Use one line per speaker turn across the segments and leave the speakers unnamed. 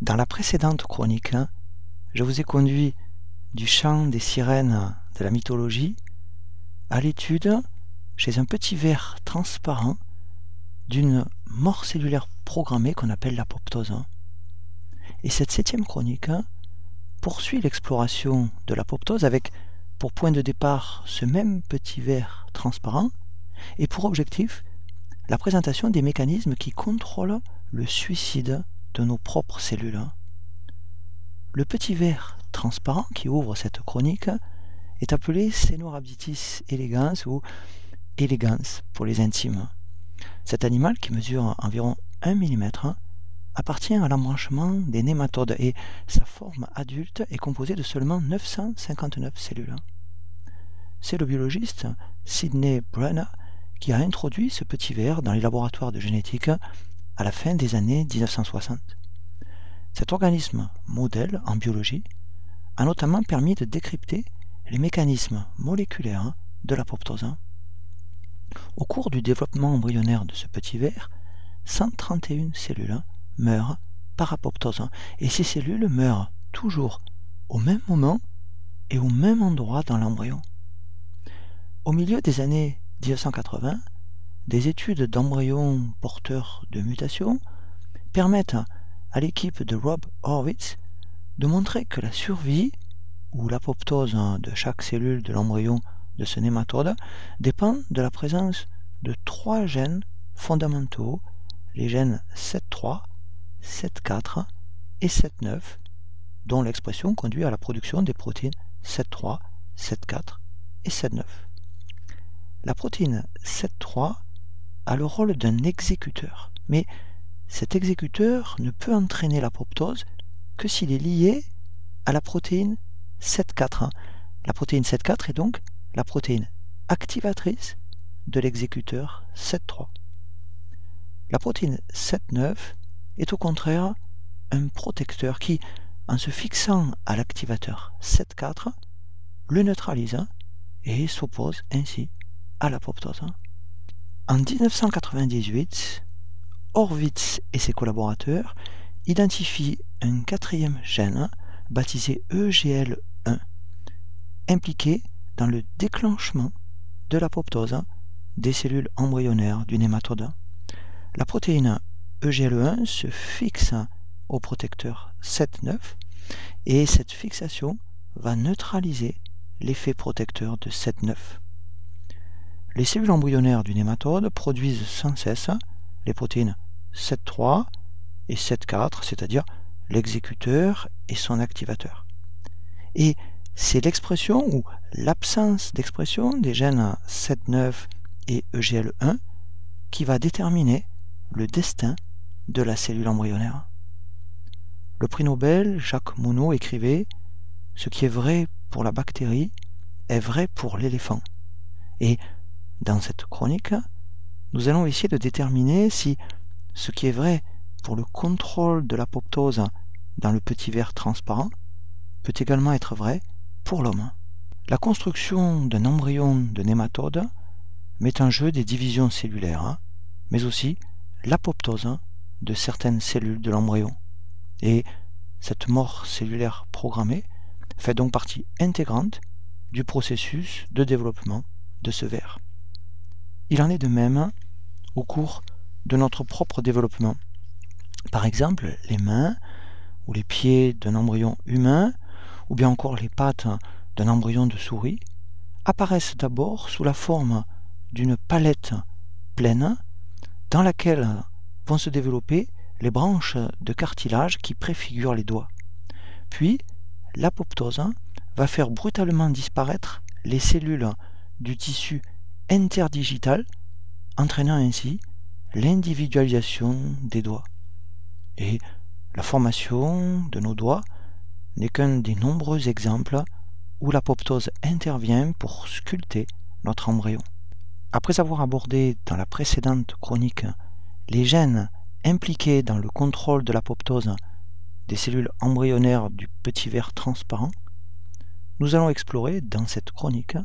Dans la précédente chronique, je vous ai conduit du chant des sirènes de la mythologie à l'étude, chez un petit ver transparent, d'une mort cellulaire programmée qu'on appelle l'apoptose. Et cette 7e chronique poursuit l'exploration de l'apoptose avec pour point de départ ce même petit ver transparent et pour objectif la présentation des mécanismes qui contrôlent le suicide de nos propres cellules. Le petit ver transparent qui ouvre cette chronique est appelé Caenorhabditis elegans ou elegans pour les intimes. Cet animal qui mesure environ 1 mm appartient à l'embranchement des nématodes et sa forme adulte est composée de seulement 959 cellules. C'est le biologiste Sidney Brenner qui a introduit ce petit ver dans les laboratoires de génétique à la fin des années 1960. Cet organisme modèle en biologie a notamment permis de décrypter les mécanismes moléculaires de l'apoptose. Au cours du développement embryonnaire de ce petit ver, 131 cellules meurent par apoptose et ces cellules meurent toujours au même moment et au même endroit dans l'embryon. Au milieu des années 1980, des études d'embryons porteurs de mutations permettent à l'équipe de Rob Horwitz de montrer que la survie ou l'apoptose de chaque cellule de l'embryon de ce nématode dépend de la présence de 3 gènes fondamentaux, les gènes 7.3, 7.4 et 7.9, dont l'expression conduit à la production des protéines 7.3, 7.4 et 7.9. La protéine 7.3 a le rôle d'un exécuteur, mais cet exécuteur ne peut entraîner l'apoptose que s'il est lié à la protéine 7.4. La protéine 7.4 est donc la protéine activatrice de l'exécuteur 7.3. La protéine 7.9 est au contraire un protecteur qui, en se fixant à l'activateur 7.4, le neutralise et s'oppose ainsi à l'apoptose. En 1998, Horwitz et ses collaborateurs identifient un 4e gène baptisé EGL1, impliqué dans le déclenchement de l'apoptose des cellules embryonnaires du nématode. La protéine EGL1 se fixe au protecteur 7.9 et cette fixation va neutraliser l'effet protecteur de 7.9. Les cellules embryonnaires du nématode produisent sans cesse les protéines 7.3 et 7.4, c'est-à-dire l'exécuteur et son activateur. Et c'est l'expression ou l'absence d'expression des gènes 7.9 et EGL1 qui va déterminer le destin de la cellule embryonnaire. Le prix Nobel Jacques Monod écrivait « Ce qui est vrai pour la bactérie est vrai pour l'éléphant ». Et dans cette chronique, nous allons essayer de déterminer si ce qui est vrai pour le contrôle de l'apoptose dans le petit ver transparent peut également être vrai pour l'homme. La construction d'un embryon de nématode met en jeu des divisions cellulaires, mais aussi l'apoptose de certaines cellules de l'embryon. Et cette mort cellulaire programmée fait donc partie intégrante du processus de développement de ce ver. Il en est de même au cours de notre propre développement. Par exemple, les mains ou les pieds d'un embryon humain, ou bien encore les pattes d'un embryon de souris, apparaissent d'abord sous la forme d'une palette pleine dans laquelle vont se développer les branches de cartilage qui préfigurent les doigts. Puis, l'apoptose va faire brutalement disparaître les cellules du tissu interdigital, entraînant ainsi l'individualisation des doigts. Et la formation de nos doigts n'est qu'un des nombreux exemples où l'apoptose intervient pour sculpter notre embryon. Après avoir abordé dans la précédente chronique les gènes impliqués dans le contrôle de l'apoptose des cellules embryonnaires du petit ver transparent, nous allons explorer dans cette chronique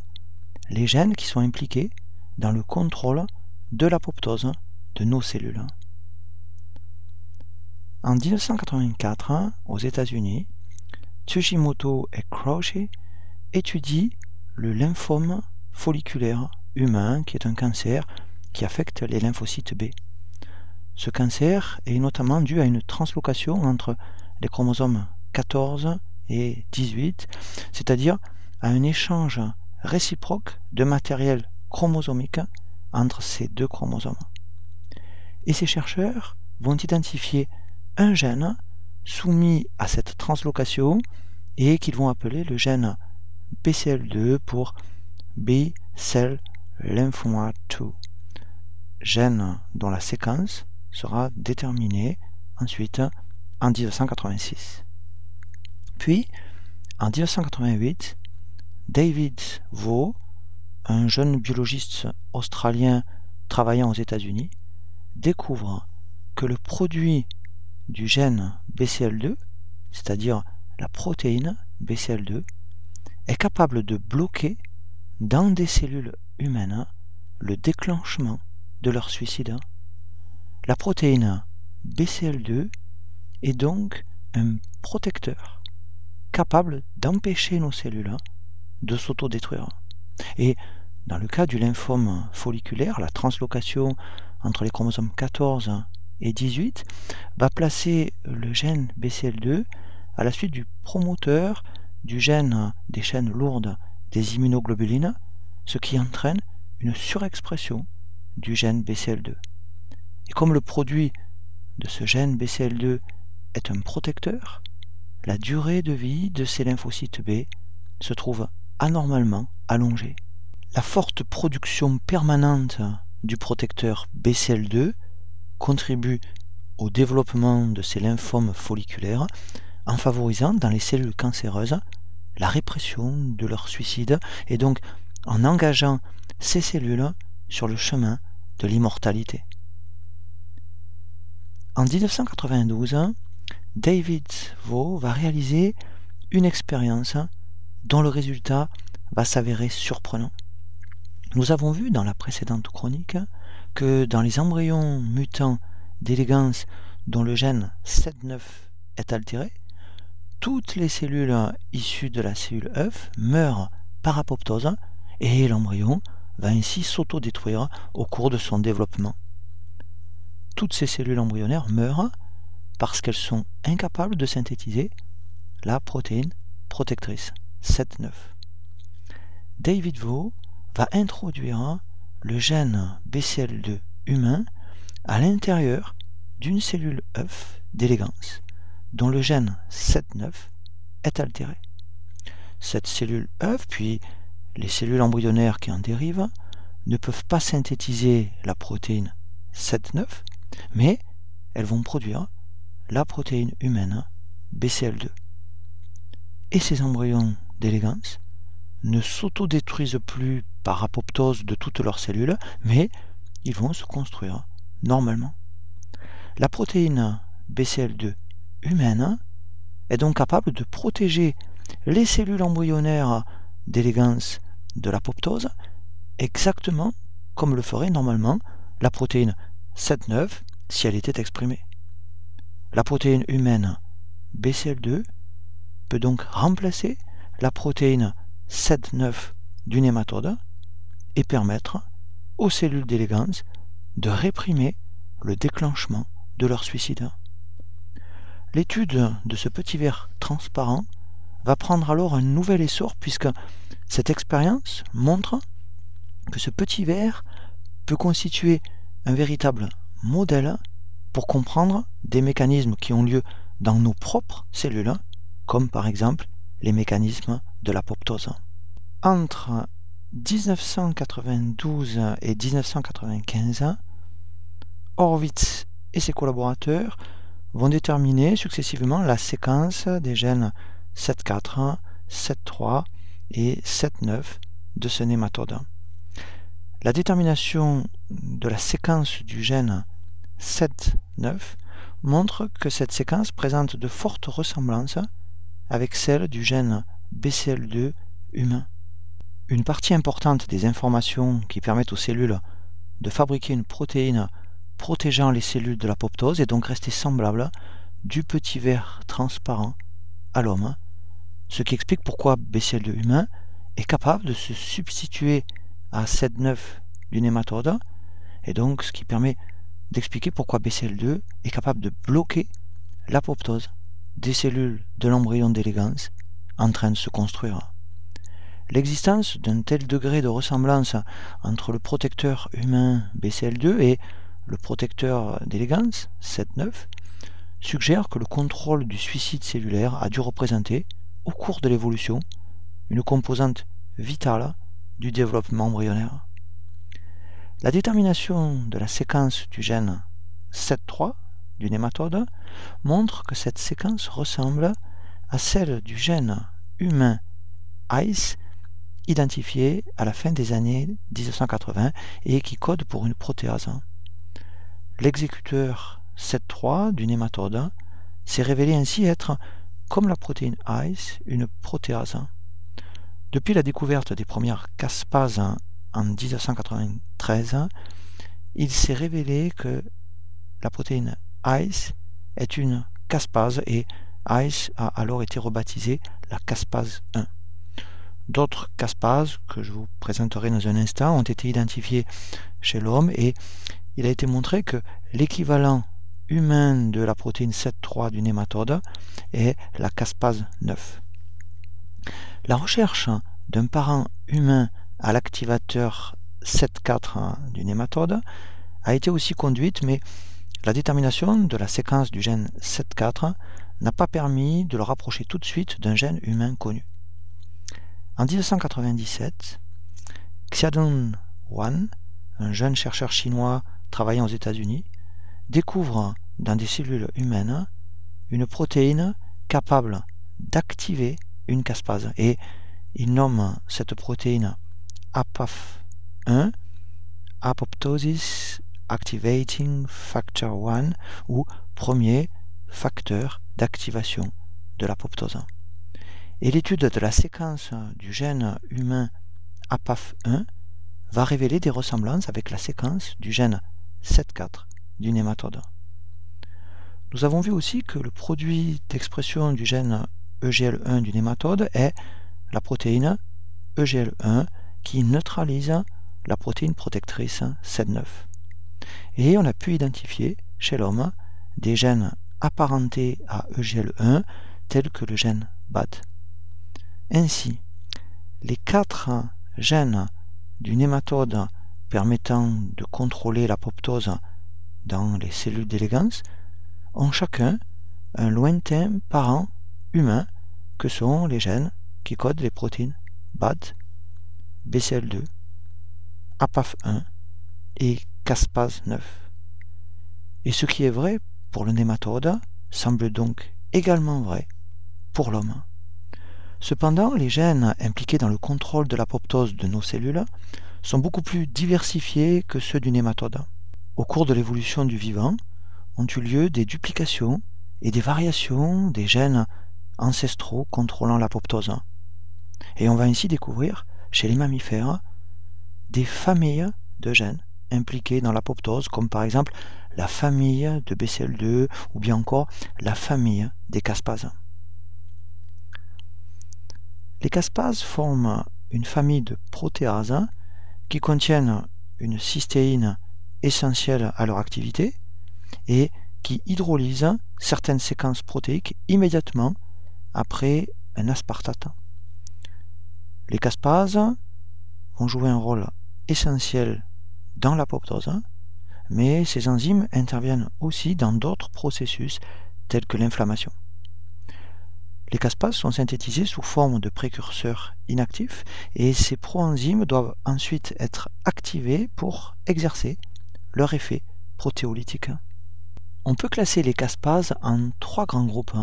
les gènes qui sont impliqués dans le contrôle de l'apoptose de nos cellules. En 1984, aux États-Unis, Tsushimoto et Crouchy étudient le lymphome folliculaire humain, qui est un cancer qui affecte les lymphocytes B. Ce cancer est notamment dû à une translocation entre les chromosomes 14 et 18, c'est-à-dire à un échange réciproque de matériel chromosomique entre ces deux chromosomes. Et ces chercheurs vont identifier un gène soumis à cette translocation et qu'ils vont appeler le gène BCL2 pour B-cell lymphoma 2, gène dont la séquence sera déterminée ensuite en 1986. Puis, en 1988, David Vo, un jeune biologiste australien travaillant aux États-Unis, découvre que le produit du gène BCL2, c'est-à-dire la protéine BCL2, est capable de bloquer dans des cellules humaines le déclenchement de leur suicide. La protéine BCL2 est donc un protecteur capable d'empêcher nos cellules de s'autodétruire. Et dans le cas du lymphome folliculaire, la translocation entre les chromosomes 14 et 18 va placer le gène BCL2 à la suite du promoteur du gène des chaînes lourdes des immunoglobulines, ce qui entraîne une surexpression du gène BCL2. Et comme le produit de ce gène BCL2 est un protecteur, la durée de vie de ces lymphocytes B se trouve anormalement allongée. La forte production permanente du protecteur BCL2 contribue au développement de ces lymphomes folliculaires en favorisant dans les cellules cancéreuses la répression de leur suicide et donc en engageant ces cellules sur le chemin de l'immortalité. En 1992, David Vo va réaliser une expérience dont le résultat va s'avérer surprenant. Nous avons vu dans la précédente chronique que dans les embryons mutants d'Elegans dont le gène SET9 est altéré, toutes les cellules issues de la cellule œuf meurent par apoptose et l'embryon va ainsi s'autodétruire au cours de son développement. Toutes ces cellules embryonnaires meurent parce qu'elles sont incapables de synthétiser la protéine protectrice SET9. David Vo va introduire le gène BCL2 humain à l'intérieur d'une cellule œuf d'Elegans dont le gène SET9 est altéré. Cette cellule œuf, puis les cellules embryonnaires qui en dérivent, ne peuvent pas synthétiser la protéine SET9, mais elles vont produire la protéine humaine BCL2. Et ces embryons d'Elegans ne s'autodétruisent plus par apoptose de toutes leurs cellules, mais ils vont se construire normalement. La protéine BCL2 humaine est donc capable de protéger les cellules embryonnaires d'Elegans de l'apoptose, exactement comme le ferait normalement la protéine SET9 si elle était exprimée. La protéine humaine BCL2 peut donc remplacer la protéine SET9 du nématode et permettre aux cellules d'Elegans de réprimer le déclenchement de leur suicide. L'étude de ce petit ver transparent va prendre alors un nouvel essor puisque cette expérience montre que ce petit ver peut constituer un véritable modèle pour comprendre des mécanismes qui ont lieu dans nos propres cellules, comme par exemple les mécanismes de l'apoptose. Entre 1992 et 1995, Horowitz et ses collaborateurs vont déterminer successivement la séquence des gènes SET4, SET3 et SET9 de ce nématode. La détermination de la séquence du gène SET9 montre que cette séquence présente de fortes ressemblances avec celle du gène BCL2 humain. Une partie importante des informations qui permettent aux cellules de fabriquer une protéine protégeant les cellules de l'apoptose est donc restée semblable du petit ver transparent à l'homme, ce qui explique pourquoi BCL2 humain est capable de se substituer à SED9 du nématode, et donc ce qui permet d'expliquer pourquoi BCL2 est capable de bloquer l'apoptose des cellules de l'embryon d'Elegans en train de se construire. L'existence d'un tel degré de ressemblance entre le protecteur humain BCL2 et le protecteur d'Elegans, SED9, suggère que le contrôle du suicide cellulaire a dû représenter, au cours de l'évolution, une composante vitale du développement embryonnaire. La détermination de la séquence du gène SED3 du nématode montre que cette séquence ressemble à celle du gène humain ICE identifié à la fin des années 1980 et qui code pour une protéase. L'exécuteur SED3 du nématode s'est révélé ainsi être, comme la protéine ICE, une protéase. Depuis la découverte des premières caspases en 1993, il s'est révélé que la protéine ICE est une caspase et ICE a alors été rebaptisée la caspase 1. D'autres caspases, que je vous présenterai dans un instant, ont été identifiées chez l'homme et il a été montré que l'équivalent humain de la protéine SED3 du nématode est la caspase 9. La recherche d'un parent humain à l'activateur SED4 du nématode a été aussi conduite, mais la détermination de la séquence du gène SED4 n'a pas permis de le rapprocher tout de suite d'un gène humain connu. En 1997, Xiaodong Wan, un jeune chercheur chinois travaillant aux États-Unis, découvre dans des cellules humaines une protéine capable d'activer une caspase et il nomme cette protéine APAF1, Apoptosis Activating Factor 1, ou premier facteur d'activation de l'apoptose. Et l'étude de la séquence du gène humain APAF1 va révéler des ressemblances avec la séquence du gène SED4 du nématode. Nous avons vu aussi que le produit d'expression du gène EGL1 du nématode est la protéine EGL1 qui neutralise la protéine protectrice SED9. Et on a pu identifier chez l'homme des gènes apparentés à EGL1 tels que le gène BAD. Ainsi, les 4 gènes du nématode permettant de contrôler l'apoptose dans les cellules d'Elegans ont chacun un lointain parent humain que sont les gènes qui codent les protéines BAD, BCL2, APAF1 et caspase 9. Et ce qui est vrai pour le nématode semble donc également vrai pour l'homme. Cependant, les gènes impliqués dans le contrôle de l'apoptose de nos cellules sont beaucoup plus diversifiés que ceux du nématode. Au cours de l'évolution du vivant, ont eu lieu des duplications et des variations des gènes ancestraux contrôlant l'apoptose. Et on va ainsi découvrir, chez les mammifères, des familles de gènes impliqués dans l'apoptose, comme par exemple la famille de BCL2 ou bien encore la famille des caspases. Les caspases forment une famille de protéases qui contiennent une cystéine essentielle à leur activité et qui hydrolysent certaines séquences protéiques immédiatement après un aspartate. Les caspases vont jouer un rôle essentiel dans l'apoptose, mais ces enzymes interviennent aussi dans d'autres processus tels que l'inflammation. Les caspases sont synthétisées sous forme de précurseurs inactifs et ces proenzymes doivent ensuite être activés pour exercer leur effet protéolytique. On peut classer les caspases en 3 grands groupes.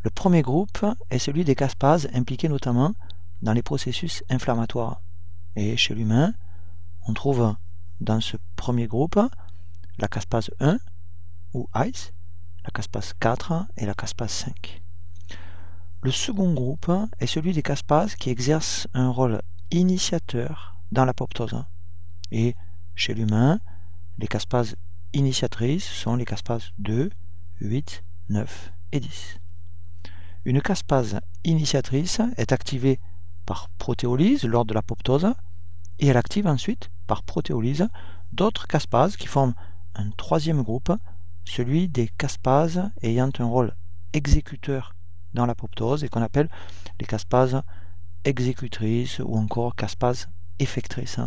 Le premier groupe est celui des caspases impliquées notamment dans les processus inflammatoires. Et chez l'humain, on trouve dans ce premier groupe la caspase 1, ou ICE, la caspase 4 et la caspase 5. Le second groupe est celui des caspases qui exercent un rôle initiateur dans l'apoptose. Et chez l'humain, les caspases initiatrices sont les caspases 2, 8, 9 et 10. Une caspase initiatrice est activée par protéolyse lors de l'apoptose et elle active ensuite par protéolyse d'autres caspases qui forment un troisième groupe, celui des caspases ayant un rôle exécuteur dans l'apoptose et qu'on appelle les caspases exécutrices ou encore caspases effectrices.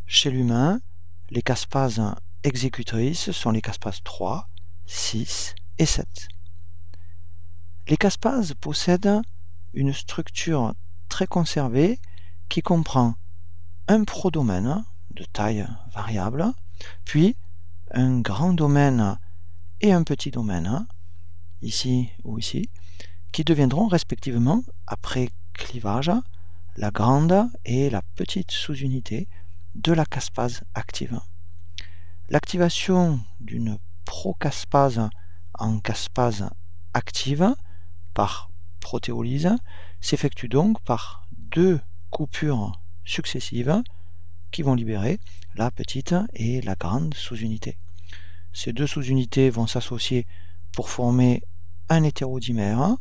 Chez l'humain, les caspases exécutrices sont les caspases 3, 6 et 7. Les caspases possèdent une structure très conservée qui comprend un prodomaine de taille variable, puis un grand domaine et un petit domaine, ici ou ici, qui deviendront respectivement, après clivage, la grande et la petite sous-unité de la caspase active. L'activation d'une procaspase en caspase active par protéolyse s'effectue donc par deux coupures successives qui vont libérer la petite et la grande sous-unité. Ces deux sous-unités vont s'associer pour former un hétérodimère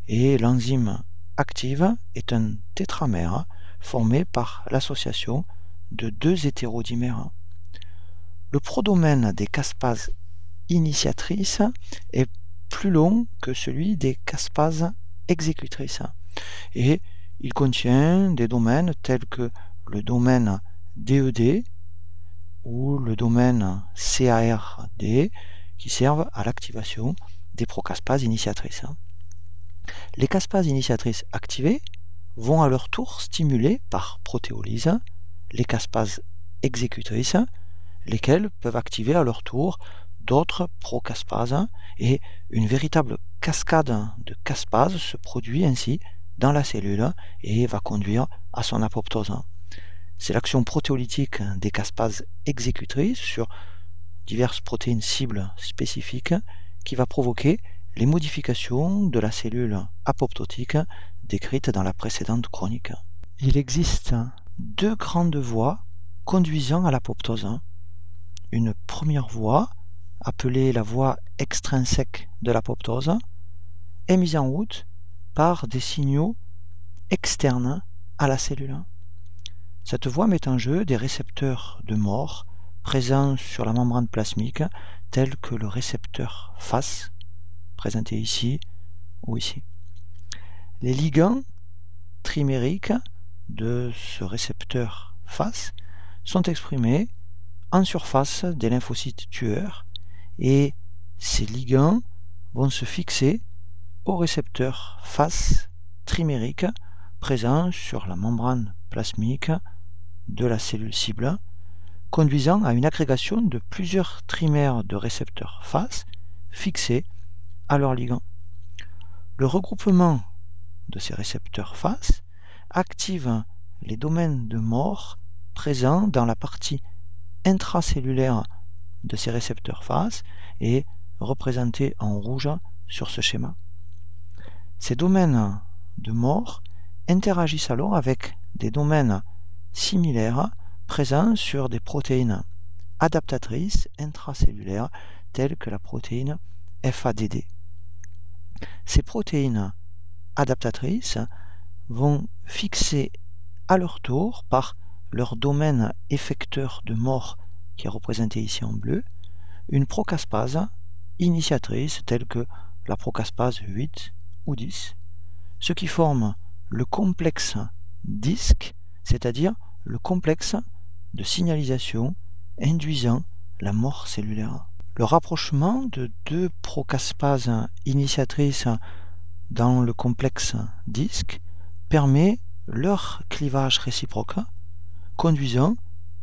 et l'enzyme active est un tétramère formé par l'association de deux hétérodimères. Le prodomaine des caspases initiatrices est plus long que celui des caspases exécutrices et il contient des domaines tels que le domaine DED ou le domaine CARD qui servent à l'activation des procaspases initiatrices. Les caspases initiatrices activées vont à leur tour stimuler par protéolyse les caspases exécutrices, lesquelles peuvent activer à leur tour d'autres procaspases et une véritable cascade de caspases se produit ainsi dans la cellule et va conduire à son apoptose. C'est l'action protéolytique des caspases exécutrices sur diverses protéines cibles spécifiques qui va provoquer les modifications de la cellule apoptotique décrites dans la précédente chronique. Il existe deux grandes voies conduisant à l'apoptose. Une première voie, appelée la voie extrinsèque de l'apoptose, est mise en route par des signaux externes à la cellule. Cette voie met en jeu des récepteurs de mort présents sur la membrane plasmique, tels que le récepteur FAS, présenté ici ou ici. Les ligands trimériques de ce récepteur FAS sont exprimés en surface des lymphocytes tueurs et ces ligands vont se fixer au récepteur FAS trimérique présent sur la membrane plasmique de la cellule cible, conduisant à une agrégation de plusieurs trimères de récepteurs FAS fixés à leur ligand. Le regroupement de ces récepteurs FAS active les domaines de mort présents dans la partie intracellulaire de ces récepteurs FAS et représentés en rouge sur ce schéma. Ces domaines de mort interagissent alors avec des domaines similaires présents sur des protéines adaptatrices intracellulaires telles que la protéine FADD. Ces protéines adaptatrices vont fixer à leur tour par leur domaine effecteur de mort qui est représenté ici en bleu, une procaspase initiatrice telle que la procaspase 8 ou 10, ce qui forme le complexe disque, c'est-à-dire le complexe de signalisation induisant la mort cellulaire. Le rapprochement de deux procaspases initiatrices dans le complexe disque permet leur clivage réciproque, conduisant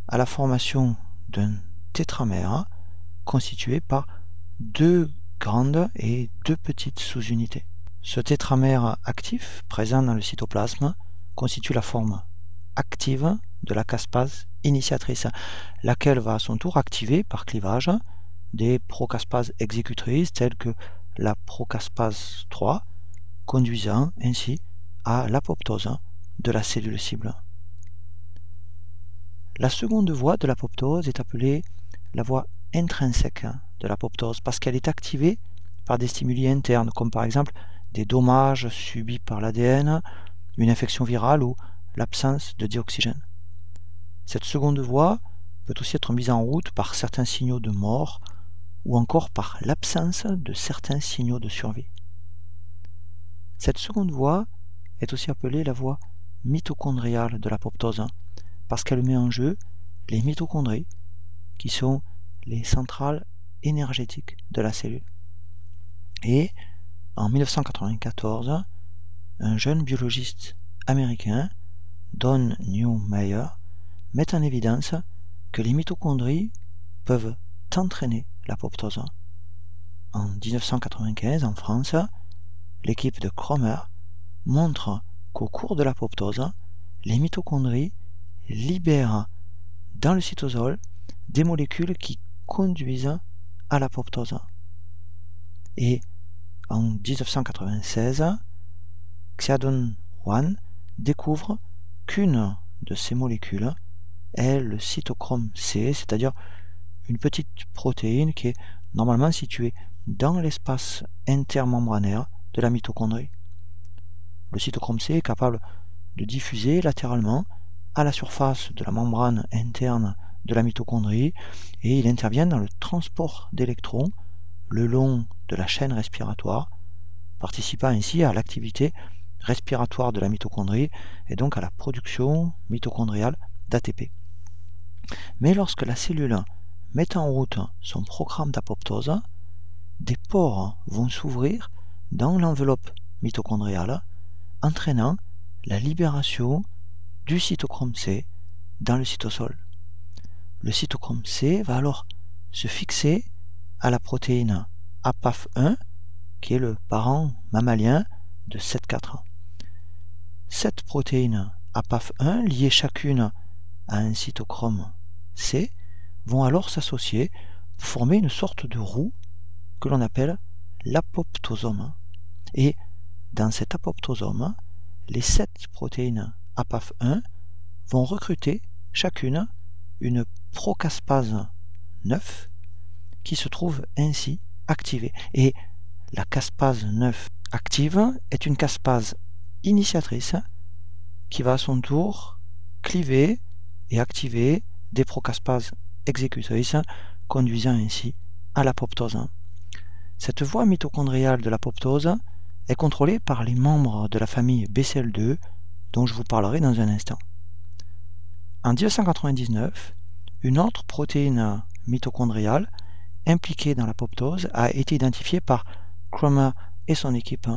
à la formation d'un tétramère constitué par deux grandes et deux petites sous-unités. Ce tétramère actif, présent dans le cytoplasme, constitue la forme active de la caspase initiatrice, laquelle va à son tour activer par clivage des procaspases exécutrices telles que la procaspase 3, conduisant ainsi à l'apoptose de la cellule cible. La seconde voie de l'apoptose est appelée la voie intrinsèque de l'apoptose parce qu'elle est activée par des stimuli internes, comme par exemple des dommages subis par l'ADN, une infection virale ou l'absence de dioxygène. Cette seconde voie peut aussi être mise en route par certains signaux de mort ou encore par l'absence de certains signaux de survie. Cette seconde voie est aussi appelée la voie mitochondriale de l'apoptose parce qu'elle met en jeu les mitochondries qui sont les centrales énergétiques de la cellule. Et en 1994, un jeune biologiste américain, Don Neumeyer, met en évidence que les mitochondries peuvent entraîner l'apoptose. En 1995, en France, l'équipe de Kromer montre qu'au cours de l'apoptose, les mitochondries libèrent dans le cytosol des molécules qui conduisent à l'apoptose. Et en 1996, Xiaodong Huan découvre qu'une de ces molécules est le cytochrome C, c'est-à-dire une petite protéine qui est normalement située dans l'espace intermembranaire de la mitochondrie. Le cytochrome C est capable de diffuser latéralement à la surface de la membrane interne de la mitochondrie et il intervient dans le transport d'électrons le long de la chaîne respiratoire, participant ainsi à l'activité respiratoire de la mitochondrie et donc à la production mitochondriale d'ATP. Mais lorsque la cellule met en route son programme d'apoptose, des pores vont s'ouvrir dans l'enveloppe mitochondriale, entraînant la libération du cytochrome C dans le cytosol. Le cytochrome C va alors se fixer à la protéine APAF1, qui est le parent mammalien de CET4. Cette protéine APAF1, liées chacune à un cytochrome C, vont alors s'associer pour former une sorte de roue que l'on appelle l'apoptosome. Et dans cet apoptosome, les 7 protéines APAF1 vont recruter chacune une procaspase 9 qui se trouve ainsi activée. Et la caspase 9 active est une caspase initiatrice qui va à son tour cliver et activer des procaspases exécutrices, conduisant ainsi à l'apoptose. Cette voie mitochondriale de l'apoptose est contrôlée par les membres de la famille BCL2 dont je vous parlerai dans un instant. En 1999, une autre protéine mitochondriale impliquée dans l'apoptose a été identifiée par Kromer et son équipe.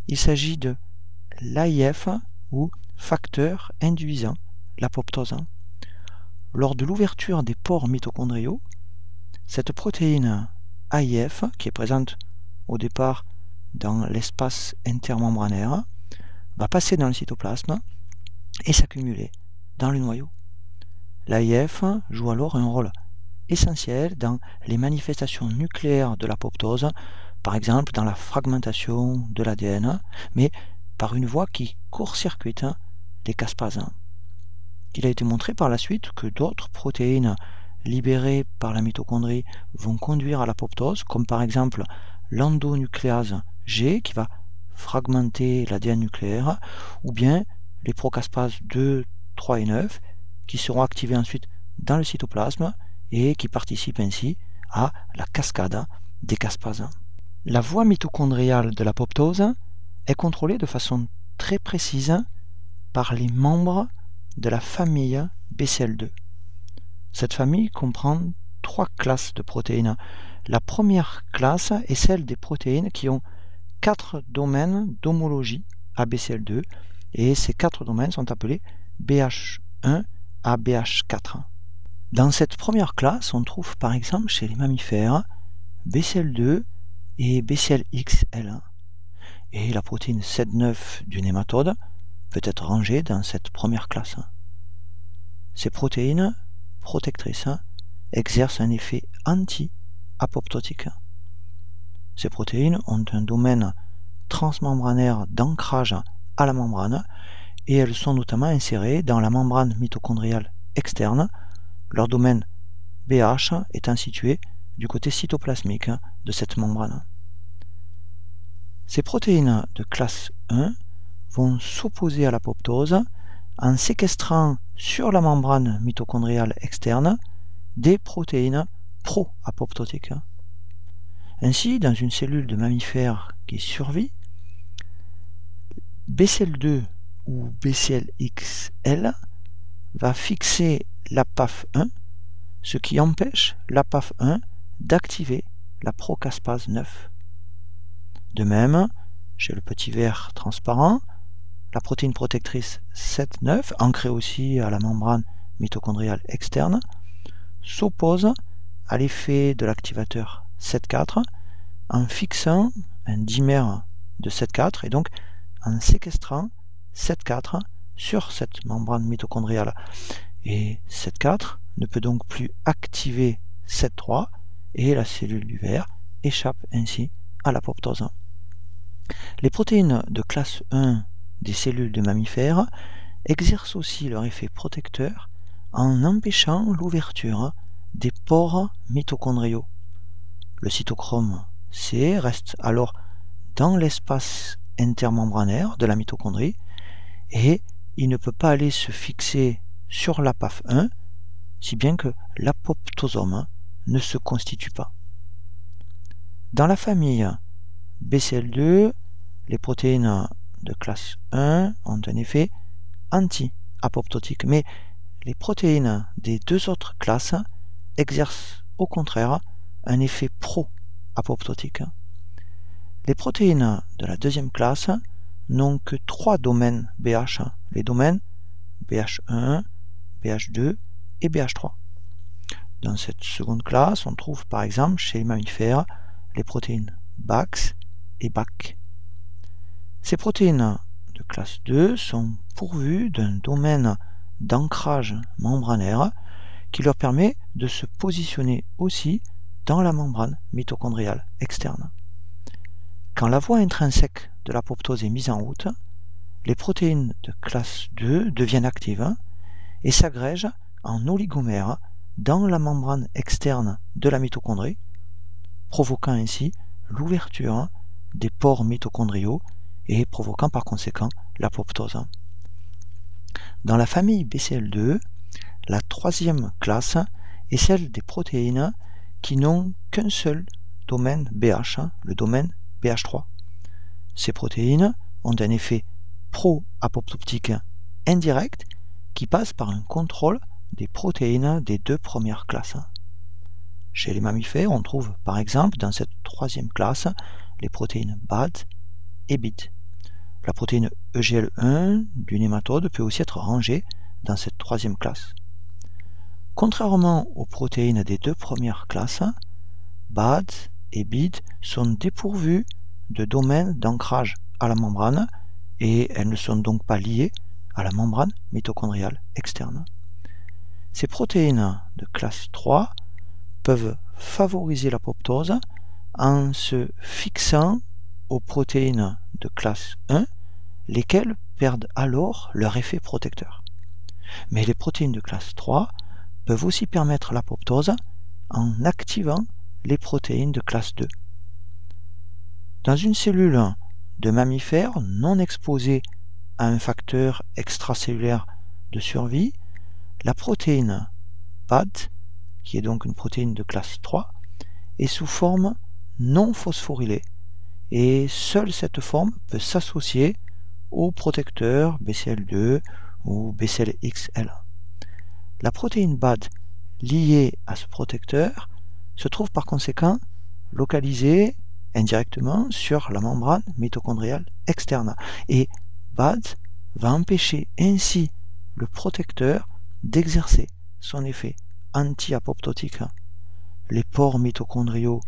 Il s'agit de l'AIF ou facteur induisant l'apoptose. Lors de l'ouverture des pores mitochondriaux, cette protéine AIF, qui est présente au départ dans l'espace intermembranaire, va passer dans le cytoplasme et s'accumuler dans le noyau. L'AIF joue alors un rôle essentiel dans les manifestations nucléaires de l'apoptose, par exemple dans la fragmentation de l'ADN, mais par une voie qui court-circuite les caspases. Il a été montré par la suite que d'autres protéines libérées par la mitochondrie vont conduire à l'apoptose, comme par exemple l'endonucléase G qui va fragmenter l'ADN nucléaire, ou bien les procaspases 2, 3 et 9 qui seront activées ensuite dans le cytoplasme et qui participent ainsi à la cascade des caspases. La voie mitochondriale de l'apoptose est contrôlée de façon très précise par les membres de la famille BCL2. Cette famille comprend 3 classes de protéines. La première classe est celle des protéines qui ont 4 domaines d'homologie à BCL2 et ces 4 domaines sont appelés BH1 à BH4. Dans cette première classe, on trouve par exemple chez les mammifères BCL2 et BCLXL. Et la protéine SED9 du nématode peut être rangée dans cette première classe. Ces protéines protectrices exercent un effet anti-apoptotique. Ces protéines ont un domaine transmembranaire d'ancrage à la membrane et elles sont notamment insérées dans la membrane mitochondriale externe, leur domaine BH étant situé du côté cytoplasmique de cette membrane. Ces protéines de classe 1 vont s'opposer à l'apoptose en séquestrant sur la membrane mitochondriale externe des protéines pro-apoptotiques. Ainsi, dans une cellule de mammifère qui survit, BCL2 ou BCLXL va fixer la PAF1, ce qui empêche la PAF1 d'activer la procaspase 9. De même, chez le petit ver transparent, la protéine protectrice 7,9, ancrée aussi à la membrane mitochondriale externe, s'oppose à l'effet de l'activateur 7,4 en fixant un dimère de 7,4 et donc en séquestrant 7,4 sur cette membrane mitochondriale. Et 7,4 ne peut donc plus activer 7,3 et la cellule du ver échappe ainsi à l'apoptose. Les protéines de classe 1 des cellules de mammifères exercent aussi leur effet protecteur en empêchant l'ouverture des pores mitochondriaux. Le cytochrome C reste alors dans l'espace intermembranaire de la mitochondrie et il ne peut pas aller se fixer sur la PAF1, si bien que l'apoptosome ne se constitue pas. Dans la famille BCL2, les protéines de classe 1 ont un effet anti-apoptotique, mais les protéines des deux autres classes exercent au contraire un effet pro-apoptotique. Les protéines de la deuxième classe n'ont que 3 domaines BH, les domaines BH1, BH2 et BH3. Dans cette seconde classe, on trouve par exemple chez les mammifères les protéines BAX et BAC. Ces protéines de classe 2 sont pourvues d'un domaine d'ancrage membranaire qui leur permet de se positionner aussi dans la membrane mitochondriale externe. Quand la voie intrinsèque de l'apoptose est mise en route, les protéines de classe 2 deviennent actives et s'agrègent en oligomères dans la membrane externe de la mitochondrie, provoquant ainsi l'ouverture des pores mitochondriaux et provoquant par conséquent l'apoptose. Dans la famille BCL2, la troisième classe est celle des protéines qui n'ont qu'un seul domaine BH, le domaine BH3. Ces protéines ont un effet pro-apoptotique indirect qui passe par un contrôle des protéines des deux premières classes. Chez les mammifères, on trouve par exemple dans cette troisième classe les protéines BAD et BID. La protéine EGL1 du nématode peut aussi être rangée dans cette troisième classe. Contrairement aux protéines des deux premières classes, BAD et BID sont dépourvues de domaine d'ancrage à la membrane et elles ne sont donc pas liées à la membrane mitochondriale externe. Ces protéines de classe 3 peuvent favoriser l'apoptose en se fixant aux protéines de classe 1, lesquelles perdent alors leur effet protecteur. Mais les protéines de classe 3 peuvent aussi permettre l'apoptose en activant les protéines de classe 2. Dans une cellule de mammifères non exposée à un facteur extracellulaire de survie, la protéine PAD, qui est donc une protéine de classe 3, est sous forme non phosphorylée et seule cette forme peut s'associer au protecteur BCL2 ou BCLXL. La protéine BAD liée à ce protecteur se trouve par conséquent localisée indirectement sur la membrane mitochondriale externe et BAD va empêcher ainsi le protecteur d'exercer son effet anti-apoptotique. Les pores mitochondriaux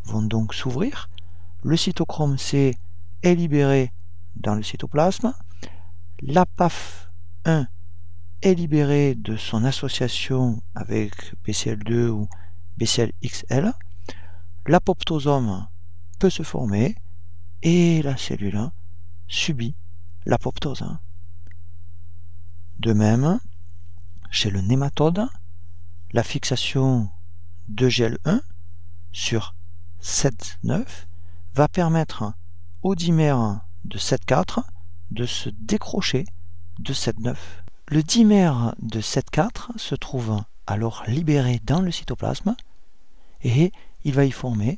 vont donc s'ouvrir, le cytochrome C est libéré dans le cytoplasme, la PAF1 est libérée de son association avec BCL2 ou BCLXL, l'apoptosome peut se former et la cellule subit l'apoptose. De même, chez le nématode, la fixation de GL1 sur 7,9 va permettre au dimère de 7,4 de se décrocher de 7,9. Le dimère de 7,4 se trouve alors libéré dans le cytoplasme et il va y former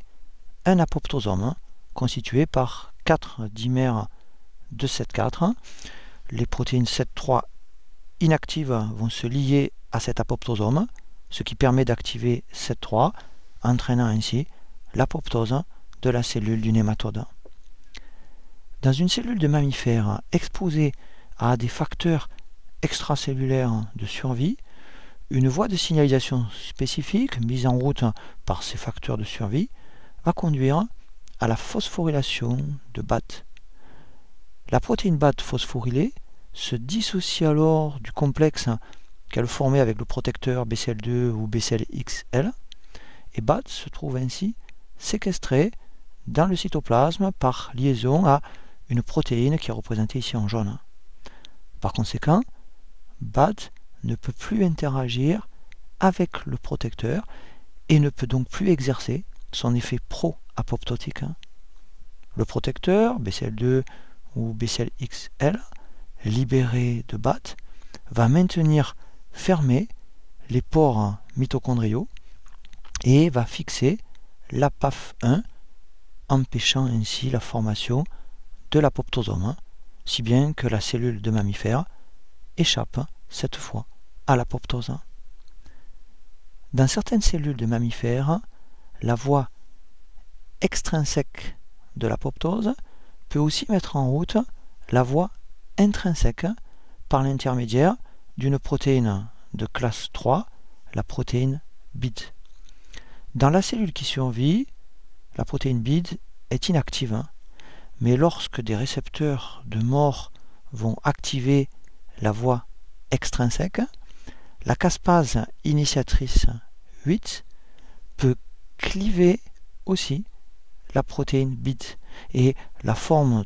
un apoptosome constitué par 4 dimères de 7,4. Les protéines 7,3 inactives vont se lier à cet apoptosome, ce qui permet d'activer 7,3, entraînant ainsi l'apoptose de la cellule du nématode. Dans une cellule de mammifère exposée à des facteurs extracellulaires de survie, une voie de signalisation spécifique mise en route par ces facteurs de survie va conduire à la phosphorylation de BAT. La protéine BAT phosphorylée se dissocie alors du complexe qu'elle formait avec le protecteur BCL2 ou BCLXL, et BAT se trouve ainsi séquestré dans le cytoplasme par liaison à une protéine qui est représentée ici en jaune. Par conséquent, BAT ne peut plus interagir avec le protecteur et ne peut donc plus exercer son effet pro-apoptotique. Le protecteur, BCL2 ou BCLXL, libéré de BAT, va maintenir fermés les pores mitochondriaux et va fixer la PAF1, empêchant ainsi la formation de l'apoptosome, si bien que la cellule de mammifère échappe cette fois à l'apoptose. Dans certaines cellules de mammifères, la voie extrinsèque de l'apoptose peut aussi mettre en route la voie intrinsèque par l'intermédiaire d'une protéine de classe 3, la protéine BID. Dans la cellule qui survit, la protéine BID est inactive, mais lorsque des récepteurs de mort vont activer la voie extrinsèque, la caspase initiatrice 8 peut cliver aussi la protéine BID, et la forme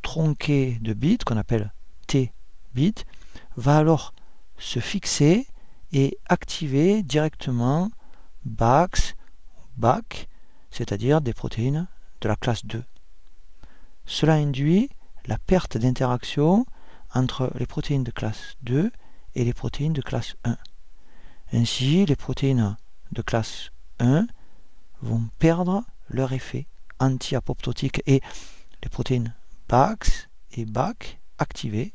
tronquée de BID, qu'on appelle T-BID, va alors se fixer et activer directement BAX ou BAC, c'est-à-dire des protéines de la classe 2. Cela induit la perte d'interaction entre les protéines de classe 2 et les protéines de classe 1. Ainsi, les protéines de classe 1 vont perdre leur effet anti-apoptotique et les protéines BAX et BAC activées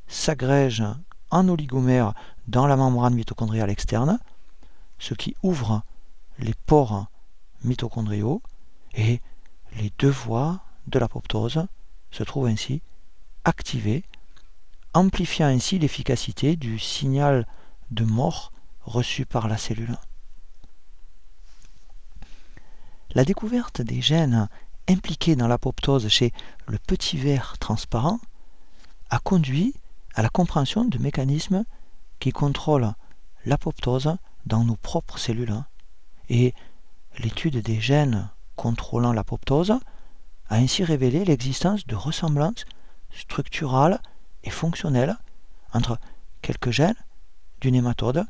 s'agrègent en oligomères dans la membrane mitochondriale externe, ce qui ouvre les pores mitochondriaux, et les deux voies de l'apoptose se trouvent ainsi activées, amplifiant ainsi l'efficacité du signal de mort reçu par la cellule. La découverte des gènes impliqués dans l'apoptose chez le petit ver transparent a conduit à la compréhension de mécanismes qui contrôlent l'apoptose dans nos propres cellules. Et l'étude des gènes contrôlant l'apoptose a ainsi révélé l'existence de ressemblances structurales et fonctionnelles entre quelques gènes du nématode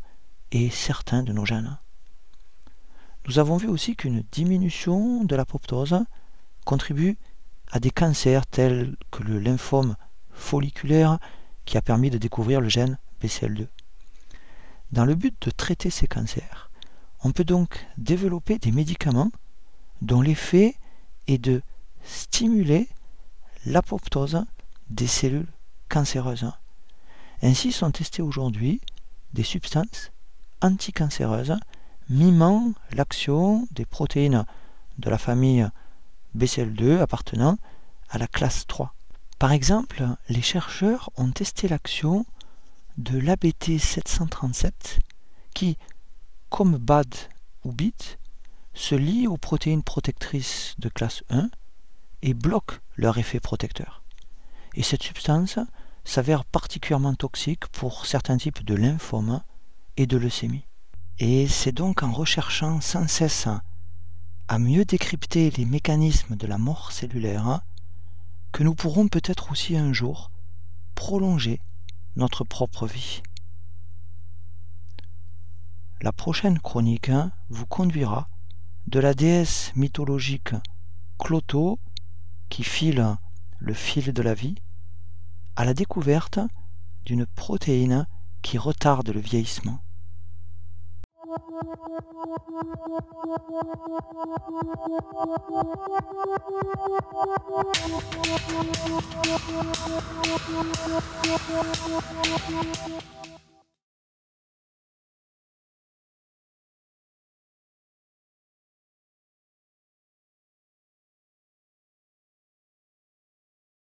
et certains de nos gènes. Nous avons vu aussi qu'une diminution de l'apoptose contribue à des cancers tels que le lymphome folliculaire qui a permis de découvrir le gène BCL2. Dans le but de traiter ces cancers, on peut donc développer des médicaments dont l'effet est de stimuler l'apoptose des cellules cancéreuses. Ainsi sont testées aujourd'hui des substances anticancéreuses mimant l'action des protéines de la famille BCL2 appartenant à la classe 3. Par exemple, les chercheurs ont testé l'action de l'ABT737 qui, comme BAD ou BID, se lie aux protéines protectrices de classe 1 et bloque leur effet protecteur. Et cette substance s'avère particulièrement toxique pour certains types de lymphomes et de leucémie. Et c'est donc en recherchant sans cesse à mieux décrypter les mécanismes de la mort cellulaire, que nous pourrons peut-être aussi un jour prolonger notre propre vie. La prochaine chronique vous conduira de la déesse mythologique Clotho, qui file le fil de la vie, à la découverte d'une protéine qui retarde le vieillissement.